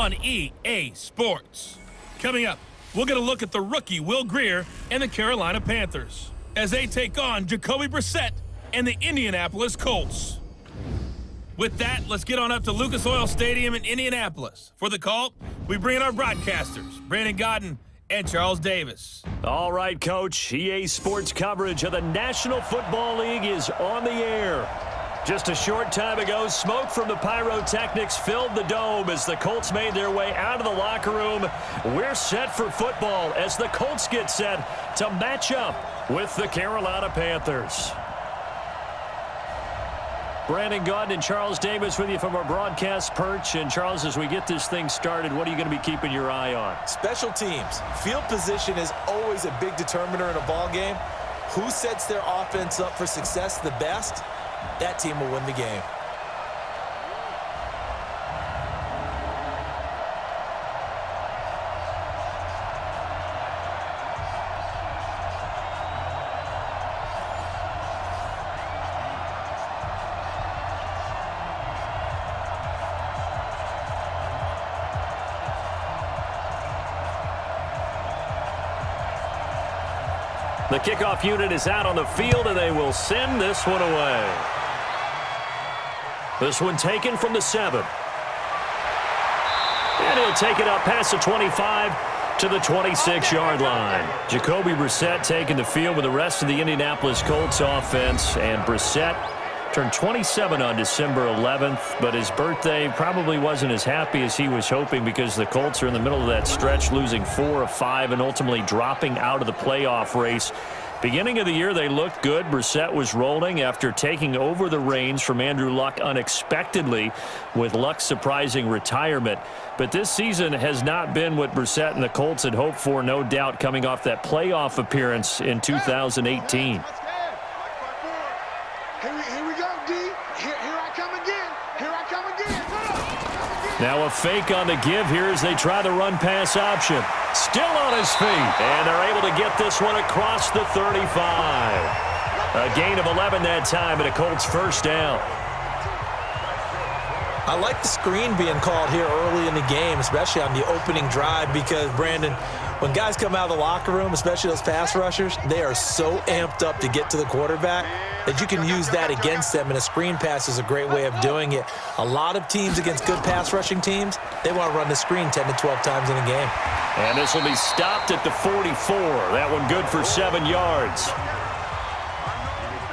on EA Sports. Coming up, we'll get a look at the rookie Will Grier and the Carolina Panthers as they take on Jacoby Brissett and the Indianapolis Colts. With that, let's get on up to Lucas Oil Stadium in Indianapolis. For the call, we bring in our broadcasters, Brandon Godden and Charles Davis. All right, Coach. EA Sports coverage of the National Football League is on the air. Just a short time ago, smoke from the pyrotechnics filled the dome as the Colts made their way out of the locker room. We're set for football as the Colts get set to match up with the Carolina Panthers. Brandon Godden and Charles Davis with you from our broadcast perch. And, Charles, as we get this thing started, what are you going to be keeping your eye on? Special teams. Field position is always a big determiner in a ball game. Who sets their offense up for success the best, that team will win the game. The kickoff unit is out on the field, and they will send this one away. This one taken from the 7. And he'll take it up past the 25 to the 26-yard line. Jacoby Brissett taking the field with the rest of the Indianapolis Colts offense. And Brissett turned 27 on December 11th, but his birthday probably wasn't as happy as he was hoping because the Colts are in the middle of that stretch, losing 4 of 5 and ultimately dropping out of the playoff race. Beginning of the year, they looked good. Brissett was rolling after taking over the reins from Andrew Luck unexpectedly, with Luck's surprising retirement. But this season has not been what Brissett and the Colts had hoped for, no doubt, coming off that playoff appearance in 2018. Now a fake on the give here as they try the run-pass option. Still on his feet, and they're able to get this one across the 35. A gain of 11 that time, and a Colts first down. I like the screen being called here early in the game, especially on the opening drive, because, Brandon, when guys come out of the locker room, especially those pass rushers, they are so amped up to get to the quarterback that you can use that against them, and a screen pass is a great way of doing it. A lot of teams against good pass rushing teams, they want to run the screen 10 to 12 times in a game. And this will be stopped at the 44. That one good for 7 yards.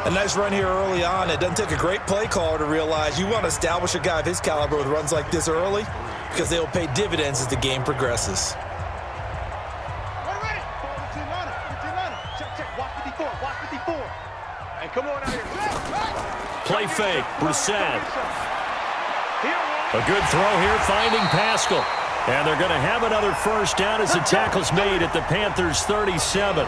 A nice run here early on. It doesn't take a great play caller to realize you want to establish a guy of his caliber with runs like this early because they will pay dividends as the game progresses. Play fake, Brissett. A good throw here, finding Pascal. And they're going to have another first down as the tackle's made at the Panthers' 37.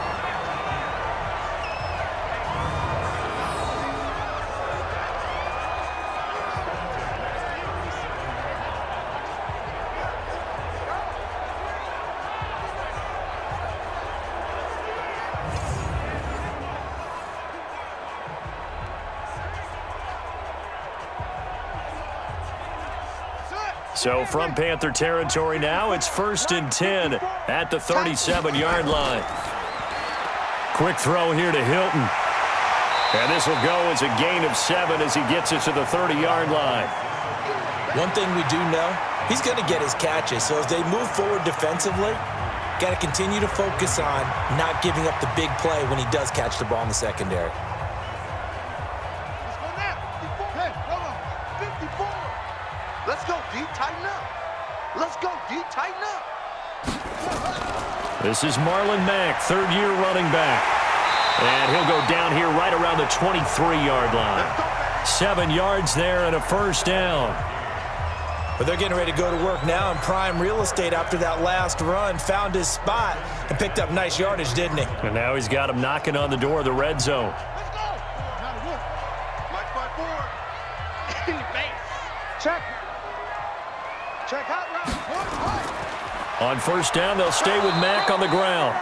So from Panther territory now, it's 1st and 10 at the 37-yard line. Quick throw here to Hilton. And this will go as a gain of 7 as he gets it to the 30-yard line. One thing we do know, he's going to get his catches. So as they move forward defensively, got to continue to focus on not giving up the big play when he does catch the ball in the secondary. Let's go, D. Tighten up. Let's go, D. Tighten up. This is Marlon Mack, third-year running back. And he'll go down here right around the 23-yard line. 7 yards there and a first down. But they're getting ready to go to work now in prime real estate after that last run. Found his spot and picked up nice yardage, didn't he? And now he's got him knocking on the door of the red zone. Let's go. Mike 5-4. In the face. Check. Check out route. On first down, they'll stay with Mack on the ground.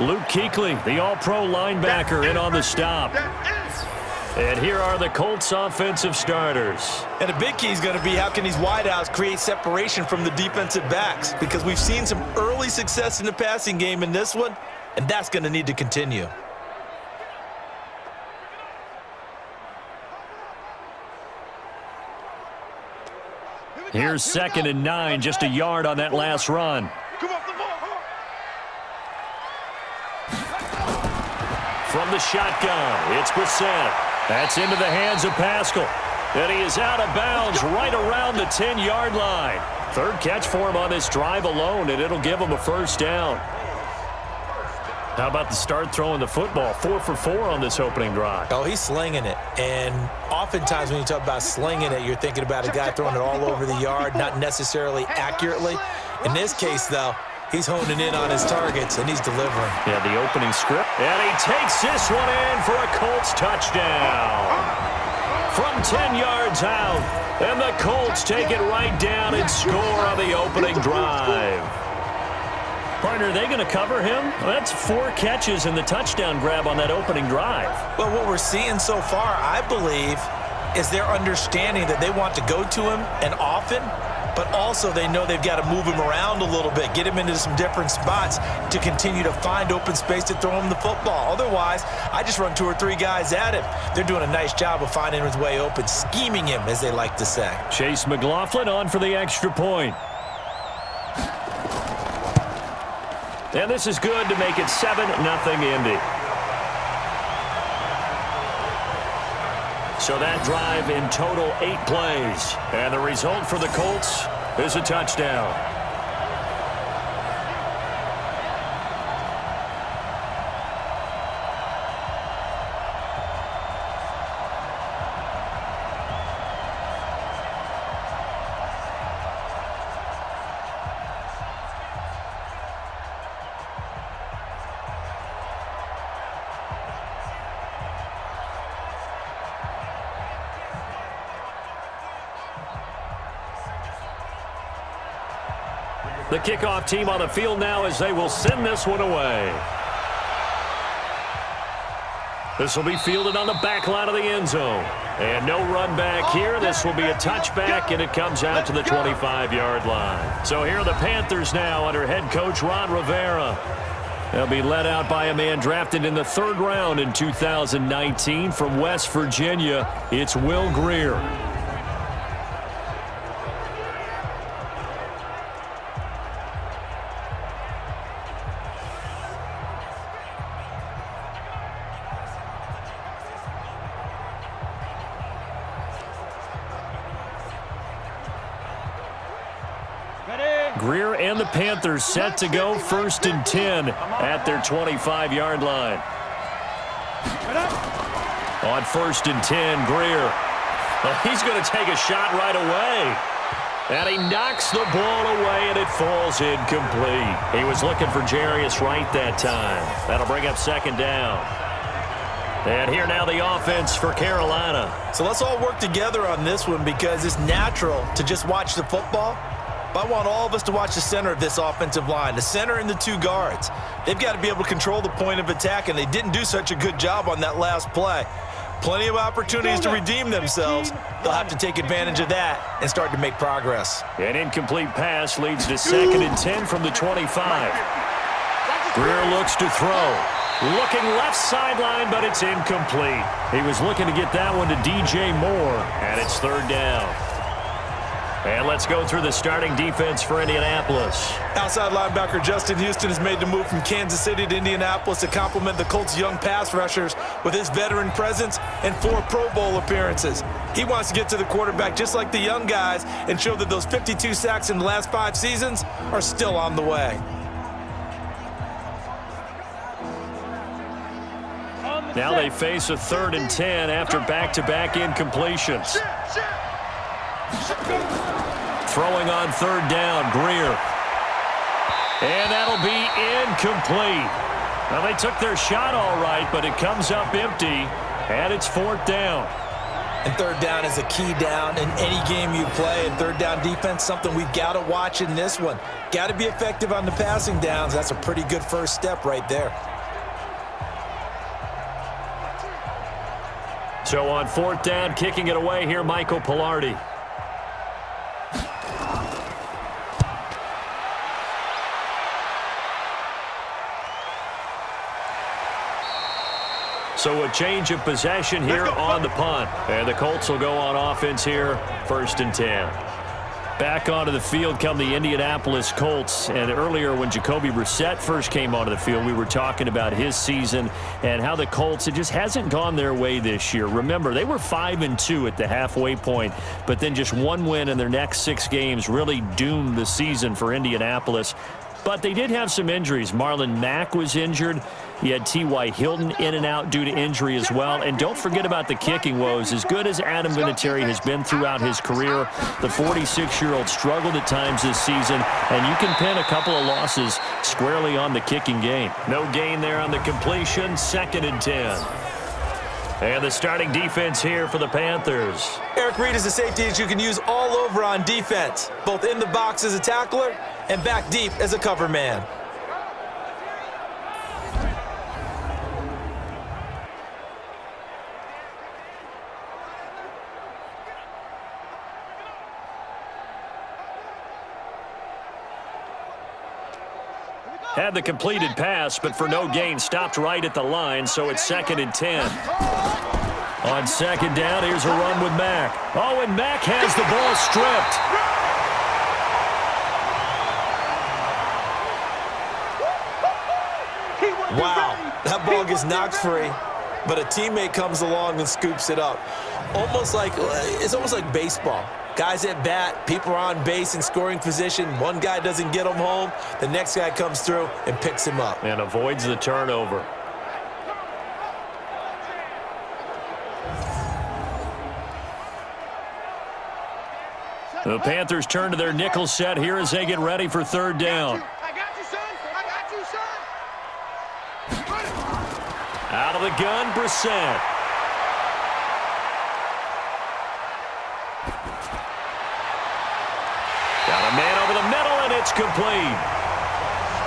Luke Kuechly, the all-pro linebacker, in on the stop. And here are the Colts offensive starters. And a big key is going to be how can these wideouts create separation from the defensive backs, because we've seen some early success in the passing game in this one, and that's going to need to continue. Here's 2nd and 9, just a yard on that last run. From the shotgun, it's Brissett. That's into the hands of Pascal. And he is out of bounds right around the 10-yard line. Third catch for him on this drive alone, and it'll give him a first down. How about the start throwing the football? 4 for 4 on this opening drive. Oh, he's slinging it. And oftentimes when you talk about slinging it, you're thinking about a guy throwing it all over the yard, not necessarily accurately. In this case, though, he's honing in on his targets, and he's delivering. Yeah, the opening script. And he takes this one in for a Colts touchdown. From 10 yards out, and the Colts take it right down and score on the opening drive. Partner, are they going to cover him? Well, that's 4 catches and the touchdown grab on that opening drive. Well, what we're seeing so far, I believe, is their understanding that they want to go to him and often, but also they know they've got to move him around a little bit, get him into some different spots to continue to find open space to throw him the football. Otherwise, I just run 2 or 3 guys at him. They're doing a nice job of finding his way open, scheming him, as they like to say. Chase McLaughlin on for the extra point. And this is good to make it 7-0 Indy. So that drive in total 8 plays. And the result for the Colts is a touchdown. The kickoff team on the field now as they will send this one away. This will be fielded on the back line of the end zone. And no run back here. This will be a touchback, and it comes out to the 25-yard line. So here are the Panthers now under head coach Ron Rivera. They'll be led out by a man drafted in the 3rd round in 2019 from West Virginia. It's Will Grier. Grier and the Panthers set to go 1st and 10 at their 25-yard line. On 1st and 10, Grier. Well, he's going to take a shot right away. And he knocks the ball away, and it falls incomplete. He was looking for Jarius Wright that time. That'll bring up 2nd down. And here now the offense for Carolina. So let's all work together on this one, because it's natural to just watch the football. But I want all of us to watch the center of this offensive line, the center and the 2 guards. They've got to be able to control the point of attack, and they didn't do such a good job on that last play. Plenty of opportunities to redeem themselves. They'll have to take advantage of that and start to make progress. An incomplete pass leads to 2nd and 10 from the 25. Grier looks to throw. Looking left sideline, but it's incomplete. He was looking to get that one to DJ Moore, and it's 3rd down. And let's go through the starting defense for Indianapolis. Outside linebacker Justin Houston has made the move from Kansas City to Indianapolis to complement the Colts' young pass rushers with his veteran presence and 4 Pro Bowl appearances. He wants to get to the quarterback just like the young guys and show that those 52 sacks in the last 5 seasons are still on the way. Now they face a 3rd and 10 after back-to-back incompletions. Throwing on 3rd down, Grier. And that'll be incomplete. Well, they took their shot all right, but it comes up empty, and it's 4th down. And 3rd down is a key down in any game you play. And 3rd down defense, something we've got to watch in this one. Got to be effective on the passing downs. That's a pretty good first step right there. So on 4th down, kicking it away here, Michael Pilardi. So a change of possession here on the punt. And the Colts will go on offense here, 1st and 10. Back onto the field come the Indianapolis Colts. And earlier when Jacoby Brissett first came onto the field, we were talking about his season and how the Colts, it just hasn't gone their way this year. Remember, they were 5-2 at the halfway point, but then just one win in their next 6 games really doomed the season for Indianapolis. But they did have some injuries. Marlon Mack was injured. You had T.Y. Hilton in and out due to injury as well. And don't forget about the kicking woes. As good as Adam Vinatieri has been throughout his career, the 46-year-old struggled at times this season, and you can pin a couple of losses squarely on the kicking game. No gain there on the completion, 2nd and 10. And the starting defense here for the Panthers. Eric Reid is a safety that you can use all over on defense, both in the box as a tackler and back deep as a cover man. Had the completed pass, but for no gain, stopped right at the line, so it's 2nd and 10. On 2nd down, here's a run with Mack. Oh, and Mack has the ball stripped. Wow, that ball gets knocked free, but a teammate comes along and scoops it up. It's almost like baseball. Guys at bat, people are on base in scoring position. One guy doesn't get him home. The next guy comes through and picks him up. And avoids the turnover. The Panthers turn to their nickel set here as they get ready for 3rd down. I got you, son. I got you, son. Out of the gun, Brissett. Got a man over the middle, and it's complete.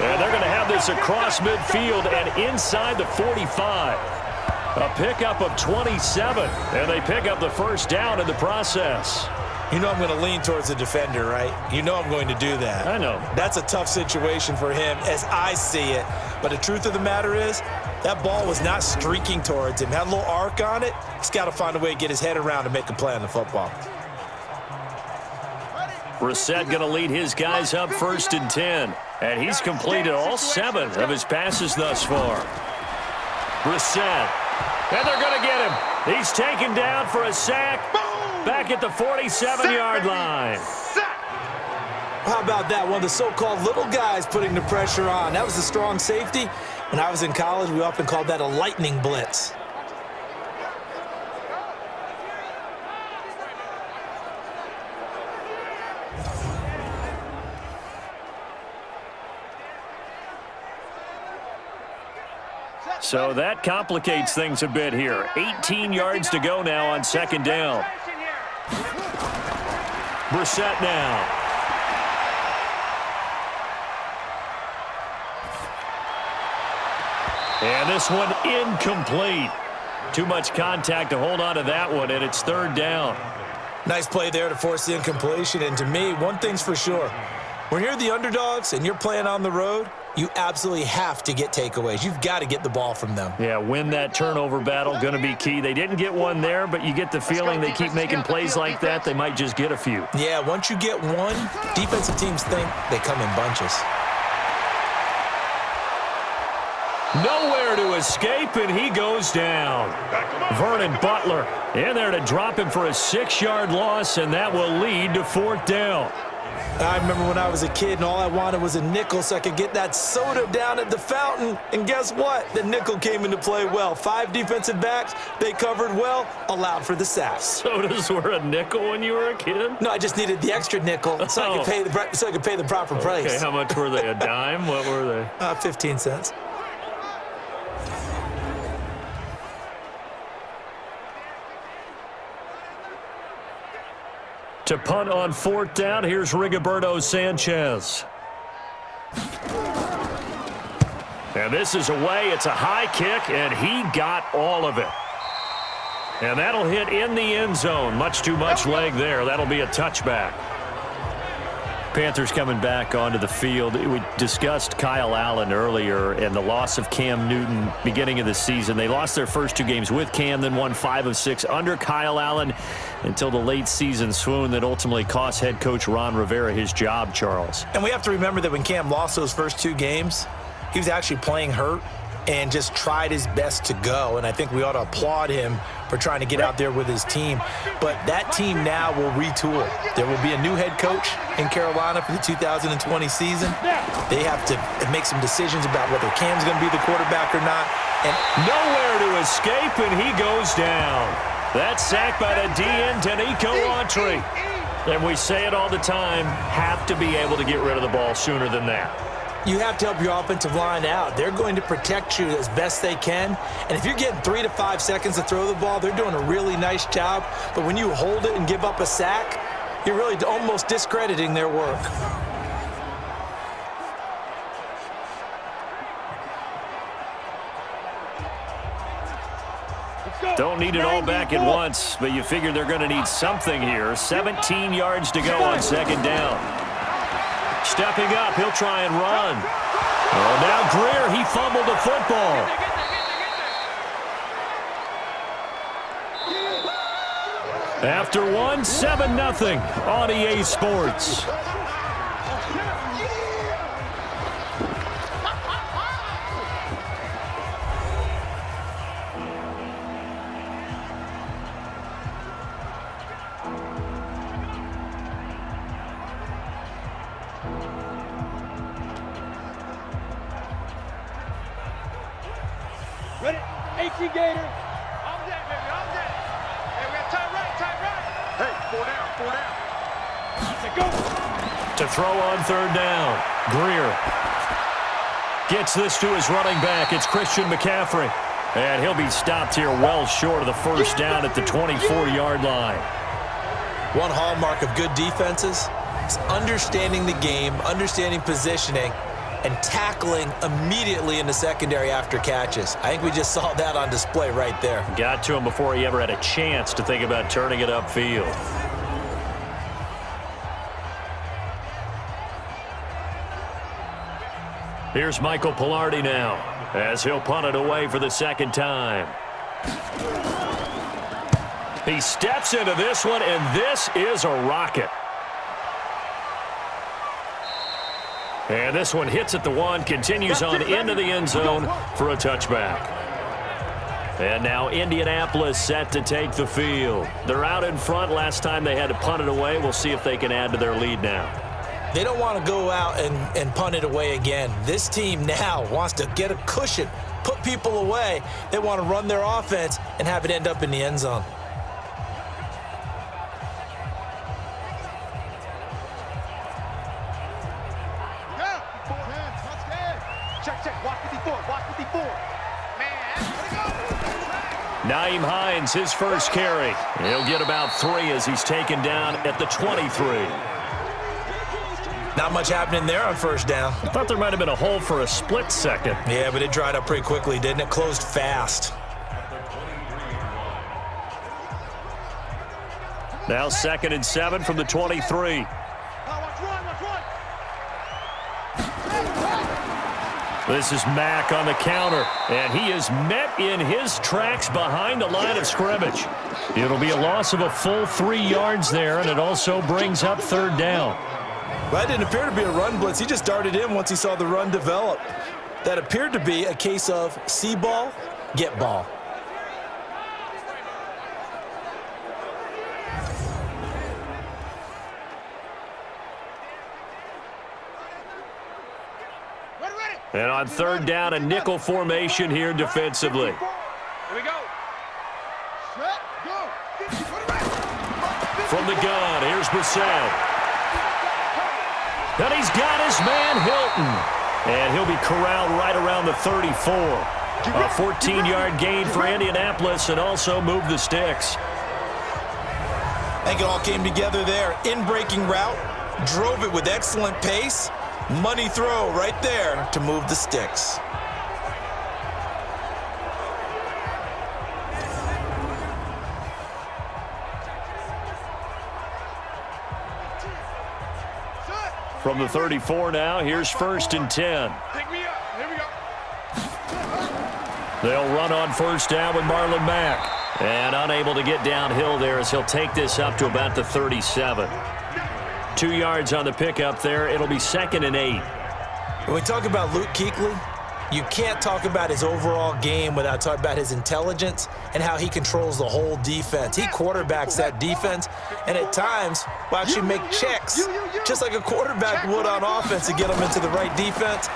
And they're going to have this across midfield and inside the 45. A pickup of 27, and they pick up the 1st down in the process. You know I'm going to lean towards the defender, right? You know I'm going to do that. I know. That's a tough situation for him as I see it. But the truth of the matter is, that ball was not streaking towards him. Had a little arc on it. He's got to find a way to get his head around and make a play on the football. Brissett going to lead his guys up 1st and 10. And he's completed all 7 of his passes thus far. Brissett. And they're going to get him. He's taken down for a sack. Back at the 47-yard line. How about that? One of the so-called little guys putting the pressure on. That was a strong safety. When I was in college, we often called that a lightning blitz. So that complicates things a bit here. 18 yards to go now on 2nd down. Brissett now. And this one incomplete. Too much contact to hold on to that one, and it's 3rd down. Nice play there to force the incompletion. And to me, one thing's for sure. When you're the underdogs and you're playing on the road, you absolutely have to get takeaways. You've got to get the ball from them. Yeah, win that turnover battle, going to be key. They didn't get one there, but you get the feeling they keep making plays like that, they might just get a few. Yeah, once you get one, defensive teams think they come in bunches. Nowhere to escape, and he goes down. Vernon Butler in there to drop him for a 6-yard loss, and that will lead to 4th down. I remember when I was a kid and all I wanted was a nickel so I could get that soda down at the fountain. And guess what? The nickel came into play well. 5 defensive backs, they covered well, allowed for the sacks. Sodas were a nickel when you were a kid? No, I just needed the extra nickel so I could pay the proper price. Okay, how much were they? A dime? What were they? 15 cents. To punt on 4th down, here's Rigoberto Sanchez. And this is away. It's a high kick, and he got all of it. And that'll hit in the end zone. Much too much leg there. That'll be a touchback. Panthers coming back onto the field. We discussed Kyle Allen earlier and the loss of Cam Newton beginning of the season. They lost their first 2 games with Cam, then won 5 of 6 under Kyle Allen until the late season swoon that ultimately cost head coach Ron Rivera his job, Charles. And we have to remember that when Cam lost those first 2 games, he was actually playing hurt and just tried his best to go. And I think we ought to applaud him for trying to get out there with his team. But that team now will retool. There will be a new head coach in Carolina for the 2020 season. They have to make some decisions about whether Cam's going to be the quarterback or not. And nowhere to escape, and he goes down. That sack by the DN, Danico Autry. And we say it all the time, have to be able to get rid of the ball sooner than that. You have to help your offensive line out. They're going to protect you as best they can. And if you're getting 3 to 5 seconds to throw the ball, they're doing a really nice job. But when you hold it and give up a sack, you're really almost discrediting their work. Don't need it all back at once, but you figure they're going to need something here. 17 yards to go on second down. Stepping up, he'll try and run. Oh, now Greer, he fumbled the football. After one, 7-0 on EA Sports. Ready? 18 Gator. I'm dead, baby. I'm dead. Hey, we got time right, time right. Hey, 4 down, 4 down. Let's go. To throw on third down, Greer gets this to his running back. It's Christian McCaffrey. And he'll be stopped here well short of the first down at the 24-yard line. One hallmark of good defenses is understanding the game, understanding positioning, and tackling immediately in the secondary after catches. I think we just saw that on display right there. Got to him before he ever had a chance to think about turning it upfield. Here's Michael Pilardi now, as he'll punt it away for the second time. He steps into this one, and this is a rocket. And this one hits at the 1, continues on into the end zone for a touchback. And now Indianapolis set to take the field. They're out in front. Last time they had to punt it away. We'll see if they can add to their lead now. They don't want to go out and punt it away again. This team now wants to get a cushion, put people away. They want to run their offense and have it end up in the end zone. Nyheim Hines, his first carry. He'll get about 3 as he's taken down at the 23. Not much happening there on first down. I thought there might have been a hole for a split second. Yeah, but it dried up pretty quickly, didn't it? Closed fast. Now 2nd and 7 from the 23. This is Mack on the counter, and he is met in his tracks behind the line of scrimmage. It'll be a loss of a full 3 yards there, and it also brings up third down. Well, that didn't appear to be a run blitz. He just darted in once he saw the run develop. That appeared to be a case of see ball, get ball. And on third down, a nickel formation here defensively. Here we go. Set, go. From the gun, here's Brissett. And he's got his man Hilton. And he'll be corralled right around the 34. A 14-yard gain for Indianapolis and also move the sticks. I think it all came together there. In-breaking route, drove it with excellent pace. Money throw right there to move the sticks. From the 34 now, here's 1st and 10. Pick me up. Here we go. They'll run on 1st down with Marlon Mack. And unable to get downhill there as he'll take this up to about the 37. 2 yards on the pickup there. It'll be 2nd and 8. When we talk about Luke Kuechly, you can't talk about his overall game without talking about his intelligence and how he controls the whole defense. He quarterbacks that defense, and at times will actually make checks, just like a quarterback would on offense to get them into the right defense.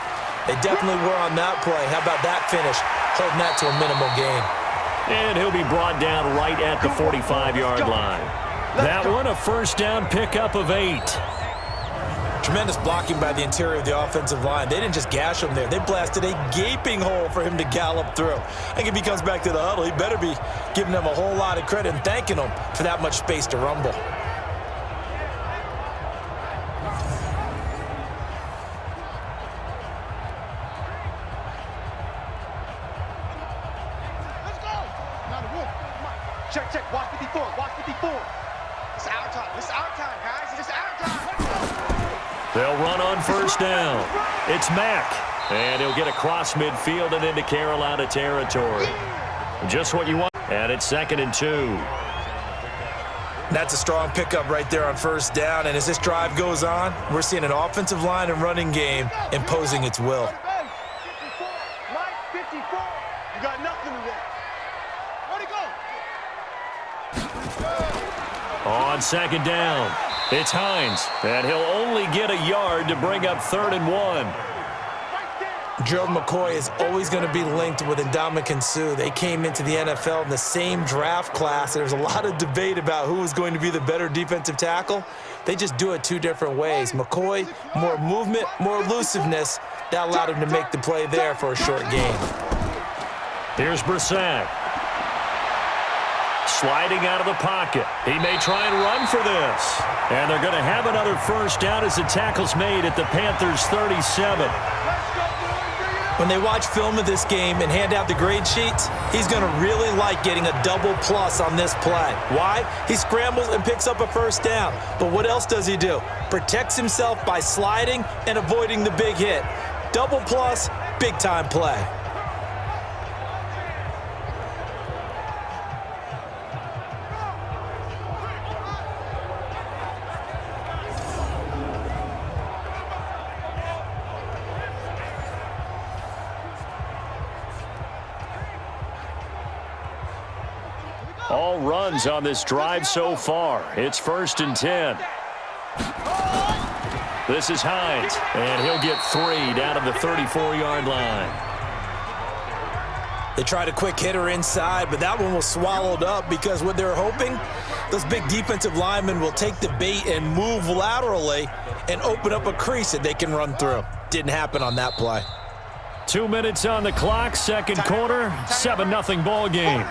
They definitely were on that play. How about that finish, holding that to a minimal gain? And he'll be brought down right at the 45-yard line. That one, a 1st down pickup of 8. Tremendous blocking by the interior of the offensive line. They didn't just gash him there. They blasted a gaping hole for him to gallop through. I think if he comes back to the huddle, he better be giving them a whole lot of credit and thanking them for that much space to rumble. Check. Watch 54. Watch 54. It's our time. It's our time, guys. It's our time. They'll run on 1st down. It's Mack. And he'll get across midfield and into Carolina territory. Just what you want. And it's 2nd and 2. That's a strong pickup right there on 1st down. And as this drive goes on, we're seeing an offensive line and running game imposing its will. 54. Mike, 54. You got nothing today. Where'd he go? On 2nd down, it's Hines, and he'll only get a yard to bring up 3rd and 1. Gerald McCoy is always going to be linked with Ndamukong Suh. They came into the NFL in the same draft class. There was a lot of debate about who was going to be the better defensive tackle. They just do it 2 different ways. McCoy, more movement, more elusiveness. That allowed him to make the play there for a short gain. Here's Brissett. Sliding out of the pocket. He may try and run for this. And they're going to have another 1st down as the tackle's made at the Panthers' 37. When they watch film of this game and hand out the grade sheets, he's going to really like getting a double plus on this play. Why? He scrambles and picks up a 1st down. But what else does he do? Protects himself by sliding and avoiding the big hit. Double plus, big-time play. All runs on this drive so far. It's 1st and 10. This is Hines, and he'll get 3 down to the 34-yard line. They tried a quick hitter inside, but that one was swallowed up because what they're hoping, those big defensive linemen will take the bait and move laterally and open up a crease that they can run through. Didn't happen on that play. 2 minutes on the clock, 2nd quarter, 7-0 ball game.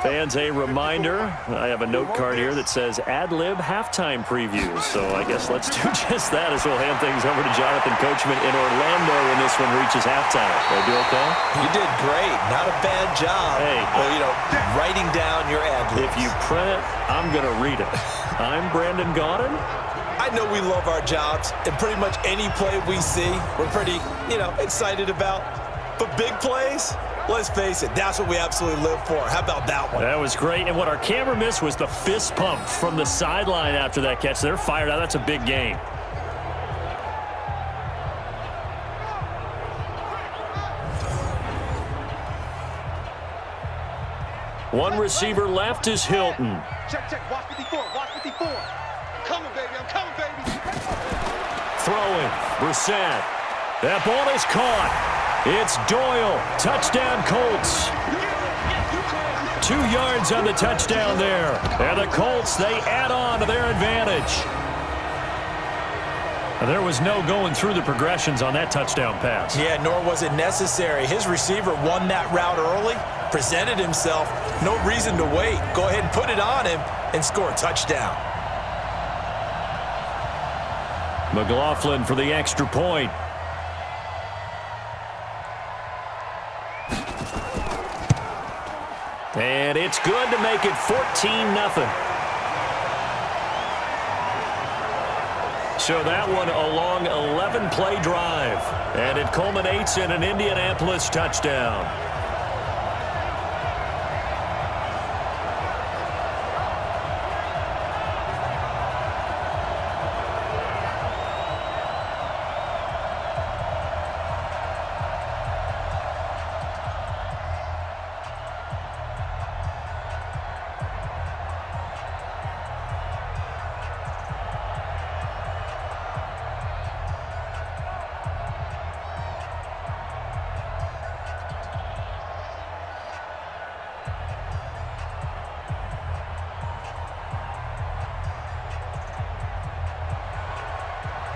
Fans, a reminder, I have a note card here that says ad-lib halftime previews. So I guess let's do just that as we'll hand things over to Jonathan Coachman in Orlando when this one reaches halftime. Did I do okay? You did great. Not a bad job. Hey. Well, writing down your ad-libs. If you print it, I'm going to read it. I'm Brandon Gaudin. I know we love our jobs, and pretty much any play we see, we're pretty, excited about. But big plays, let's face it, that's what we absolutely live for. How about that one? That was great. And what our camera missed was the fist pump from the sideline after that catch. They're fired out. That's a big game. One receiver left is Hilton. Check. Watch 54. Watch 54. Coming, baby. I'm coming, baby. Throwing. Brissett. That ball is caught. It's Doyle. Touchdown, Colts. 2 yards on the touchdown there. And the Colts, they add on to their advantage. There was no going through the progressions on that touchdown pass. Yeah, nor was it necessary. His receiver won that route early, presented himself. No reason to wait. Go ahead and put it on him and score a touchdown. McLaughlin for the extra point. And it's good to make it 14-0. So that one a long 11-play drive. And it culminates in an Indianapolis touchdown.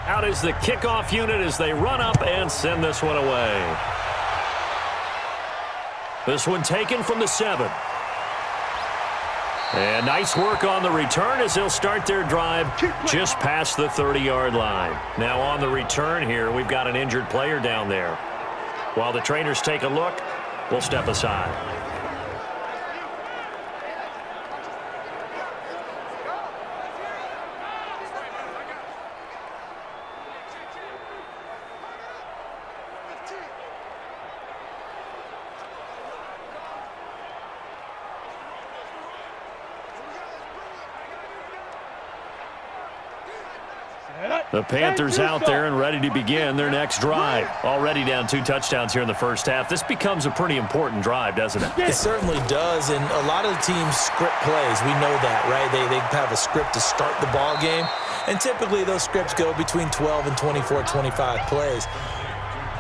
Out is the kickoff unit as they run up and send this one away. This one taken from the 7. And nice work on the return as they'll start their drive just past the 30-yard line. Now on the return here, we've got an injured player down there. While the trainers take a look, we'll step aside. The Panthers out there and ready to begin their next drive. Already down 2 touchdowns here in the first half. This becomes a pretty important drive, doesn't it? It certainly does, and a lot of the teams script plays. We know that, right? They have a script to start the ball game, and typically those scripts go between 12 and 24, 25 plays.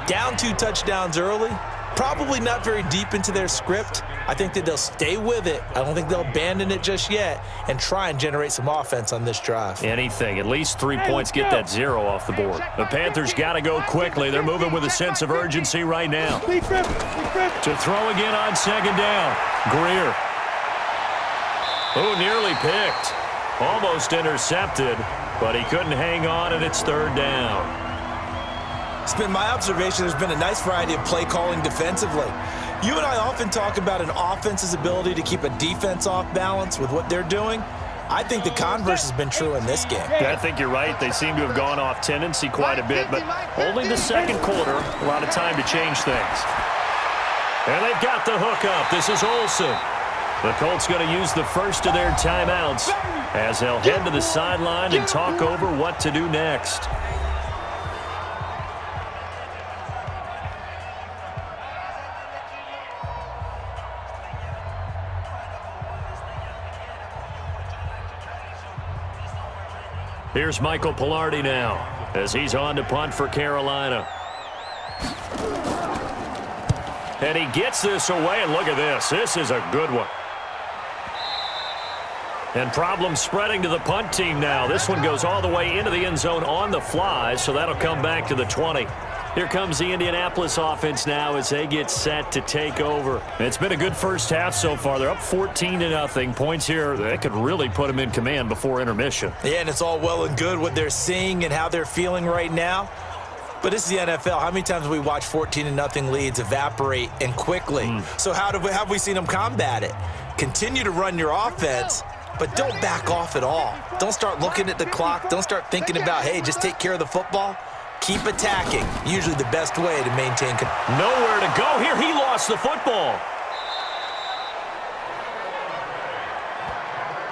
Down 2 touchdowns early, probably not very deep into their script. I think that they'll stay with it. I don't think they'll abandon it just yet and try and generate some offense on this drive. Anything. At least 3 points, get that 0 off the board. The Panthers got to go quickly. They're moving with a sense of urgency right now. To throw again on 2nd down. Greer. Oh, nearly picked. Almost intercepted, but he couldn't hang on, and it's 3rd down. It's been my observation there's been a nice variety of play calling defensively. You and I often talk about an offense's ability to keep a defense off balance with what they're doing. I think the converse has been true in this game. Yeah, I think you're right. They seem to have gone off tendency quite a bit, but only the second quarter, a lot of time to change things. And they've got the hook up. This is Olsen. The Colts going to use the first of their timeouts as they'll head to the sideline and talk over what to do next. Here's Michael Pilardi now as he's on to punt for Carolina. And he gets this away, and look at this. This is a good one. And problems spreading to the punt team now. This one goes all the way into the end zone on the fly, so that'll come back to the 20. Here comes the Indianapolis offense now as they get set to take over. It's been a good first half so far. They're up 14-0. Points here that could really put them in command before intermission. Yeah, and it's all well and good what they're seeing and how they're feeling right now. But this is the NFL. How many times have we watched 14-0 leads evaporate and quickly? So have we seen them combat it? Continue to run your offense, but don't back off at all. Don't start looking at the clock. Don't start thinking about, hey, just take care of the football. Keep attacking. Usually the best way to maintain control. Nowhere to go here. He lost the football.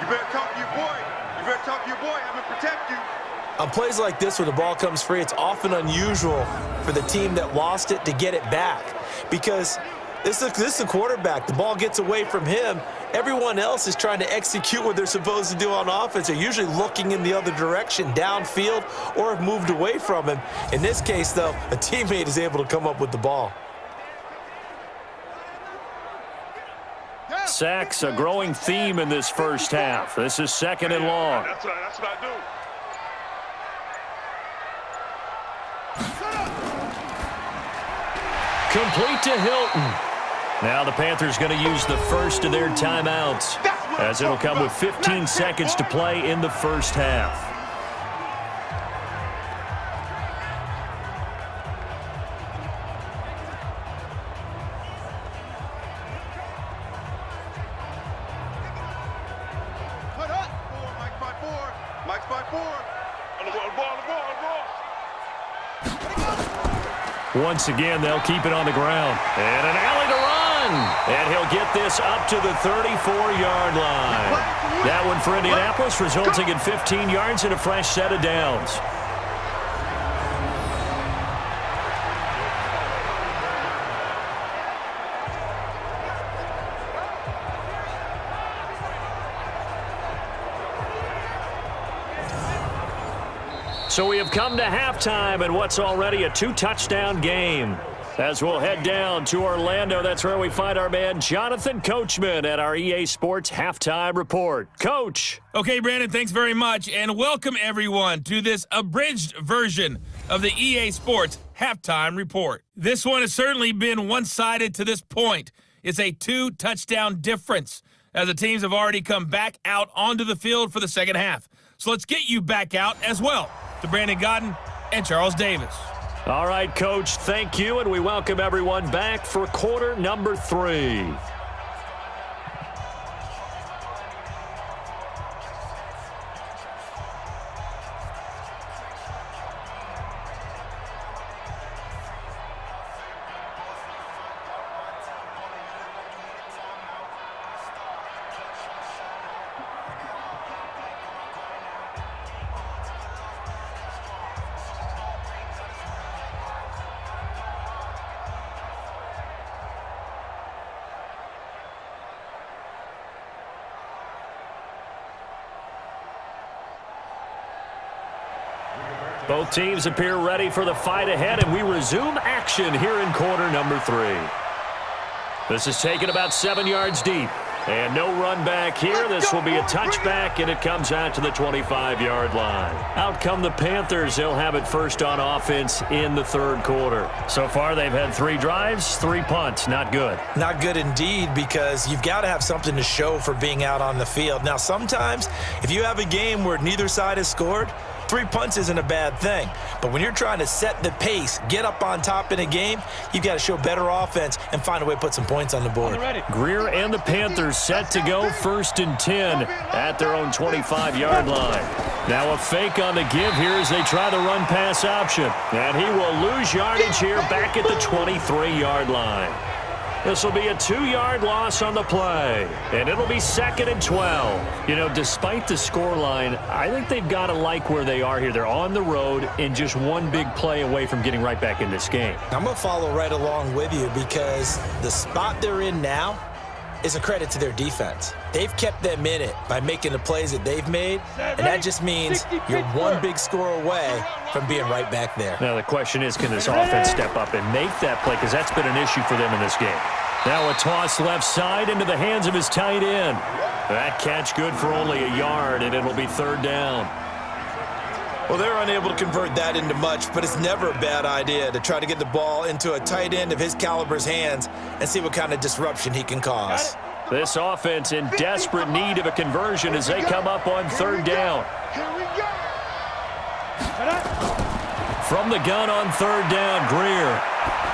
You better talk to your boy. You better talk to your boy. I'm going to protect you. On plays like this where the ball comes free, it's often unusual for the team that lost it to get it back because this is the quarterback. The ball gets away from him. Everyone else is trying to execute what they're supposed to do on offense. They're usually looking in the other direction, downfield, or have moved away from him. In this case, though, a teammate is able to come up with the ball. Sacks, a growing theme in this first half. This is 2nd and long. That's what I do. Complete to Hilton. Now the Panthers going to use the first of their timeouts as it'll come with 15 seconds to play in the first half. Once again, they'll keep it on the ground. And an alley to run. And he'll get this up to the 34-yard line. That one for Indianapolis, resulting in 15 yards and a fresh set of downs. So we have come to halftime in what's already a 2-touchdown game. As we'll head down to Orlando, that's where we find our man Jonathan Coachman at our EA Sports Halftime Report. Coach. Okay, Brandon, thanks very much, and welcome everyone to this abridged version of the EA Sports Halftime Report. This one has certainly been one-sided to this point. It's a 2-touchdown difference as the teams have already come back out onto the field for the second half. So let's get you back out as well to Brandon Godden and Charles Davis. All right, Coach, thank you, and we welcome everyone back for quarter number 3. Both teams appear ready for the fight ahead, and we resume action here in quarter number 3. This is taken about 7 yards deep. And no run back here. This will be a touchback, and it comes out to the 25-yard line. Out come the Panthers. They'll have it first on offense in the third quarter. So far, they've had 3 drives, 3 punts. Not good. Not good indeed, because you've got to have something to show for being out on the field. Now, sometimes, if you have a game where neither side has scored, 3 punts isn't a bad thing. But when you're trying to set the pace, get up on top in a game, you've got to show better offense and find a way to put some points on the board. Greer and the Panthers set to go 1st and 10 at their own 25-yard line. Now a fake on the give here as they try the run-pass option. And he will lose yardage here back at the 23-yard line. This will be a 2-yard loss on the play, and it'll be 2nd and 12. You know, despite the scoreline, I think they've got to like where they are here. They're on the road and just one big play away from getting right back in this game. I'm going to follow right along with you because the spot they're in now is a credit to their defense. They've kept them in it by making the plays that they've made, and that just means you're one big score away from being right back there. Now the question is, can this offense step up and make that play, because that's been an issue for them in this game. Now a toss left side into the hands of his tight end. That catch good for only a yard, and it'll be 3rd down. Well, they're unable to convert that into much, but it's never a bad idea to try to get the ball into a tight end of his caliber's hands and see what kind of disruption he can cause. This offense in desperate need of a conversion as they come up on 3rd down. From the gun on 3rd down, Greer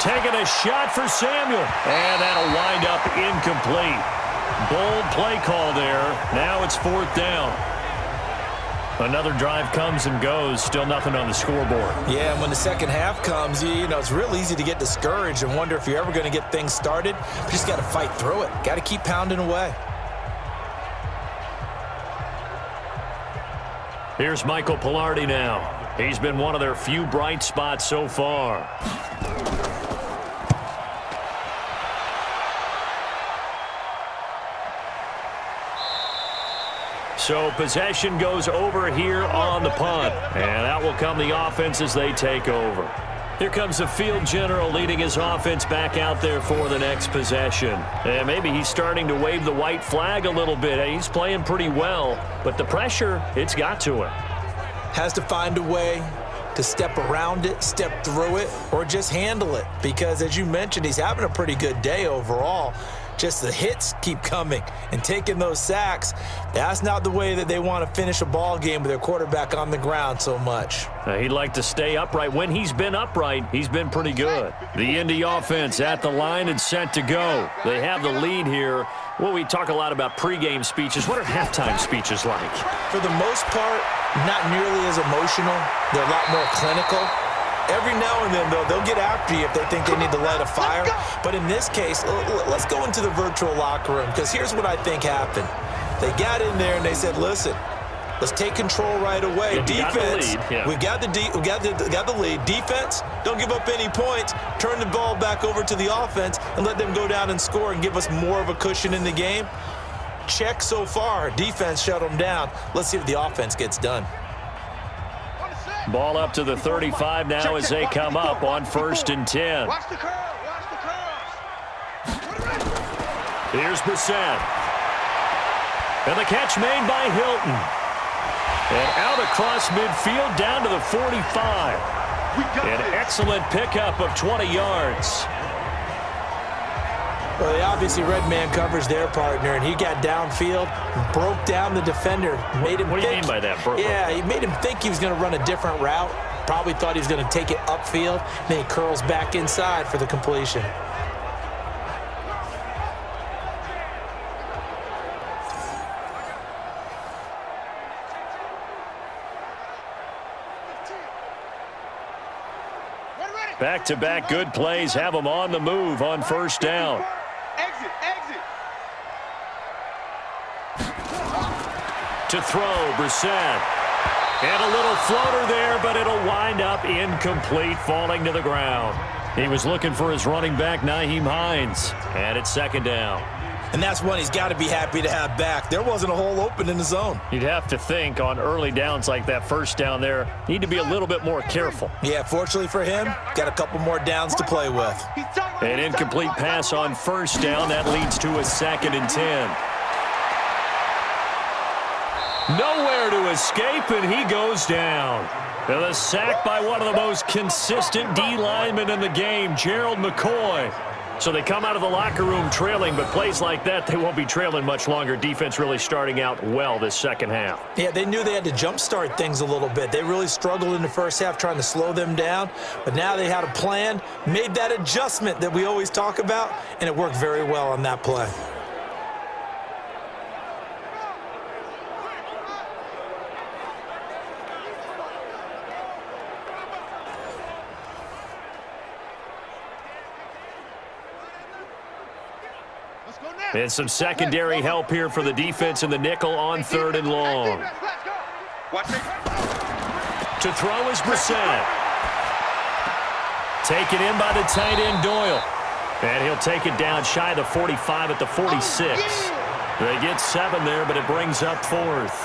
taking a shot for Samuel, and that'll wind up incomplete. Bold play call there. Now it's 4th down. Another drive comes and goes, still nothing on the scoreboard. Yeah, and when the second half comes, you know, it's real easy to get discouraged and wonder if you're ever going to get things started. But you just got to fight through it. Got to keep pounding away. Here's Michael Pilardi now. He's been one of their few bright spots so far. So possession goes over here on the punt. And out will come the offense as they take over. Here comes the field general leading his offense back out there for the next possession. And maybe he's starting to wave the white flag a little bit. He's playing pretty well, but the pressure, it's got to him. Has to find a way to step around it, step through it, or just handle it. Because as you mentioned, he's having a pretty good day overall. Just the hits keep coming and taking those sacks. That's not the way that they want to finish a ball game with their quarterback on the ground so much. He'd like to stay upright. When he's been upright, he's been pretty good. The Indy offense at the line and set to go. They have the lead here. Well, we talk a lot about pregame speeches. What are halftime speeches like? For the most part, not nearly as emotional. They're a lot more clinical. Every now and then, though, they'll get after you if they think they need to light a fire. But in this case, let's go into the virtual locker room, because here's what I think happened. They got in there and they said, listen, let's take control right away. Defense, we got the lead. Defense, don't give up any points. Turn the ball back over to the offense and let them go down and score and give us more of a cushion in the game. Check so far. Defense shut them down. Let's see if the offense gets done. Ball up to the 35 now as they come up on 1st and 10. Watch the curl. Watch the curls. Here's Brissett. And the catch made by Hilton. And out across midfield down to the 45. An excellent pickup of 20 yards. Well, they obviously read man coverage their partner, and he got downfield, broke down the defender, made him What do you mean by that? Yeah, he made him think he was going to run a different route. Probably thought he was going to take it upfield. Then he curls back inside for the completion. Back-to-back good plays have them on the move on 1st down. Exit. To throw, Brissett. And a little floater there, but it'll wind up incomplete, falling to the ground. He was looking for his running back, Nyheim Hines. And it's 2nd down. And that's one he's got to be happy to have back. There wasn't a hole open in the zone. You'd have to think on early downs like that 1st down there, need to be a little bit more careful. Yeah, fortunately for him, got a couple more downs to play with. An incomplete pass on 1st down. That leads to a 2nd and 10. Nowhere to escape, and he goes down. And a sack by one of the most consistent D linemen in the game, Gerald McCoy. So they come out of the locker room trailing, but plays like that, they won't be trailing much longer. Defense really starting out well this 2nd half. Yeah, they knew they had to jumpstart things a little bit. They really struggled in the 1st half trying to slow them down, but now they had a plan, made that adjustment that we always talk about, and it worked very well on that play. And some secondary help here for the defense in the nickel on 3rd and long. To throw is Brissett. Taken in by the tight end Doyle. And he'll take it down shy of the 45 at the 46. They get 7 there, but it brings up 4th.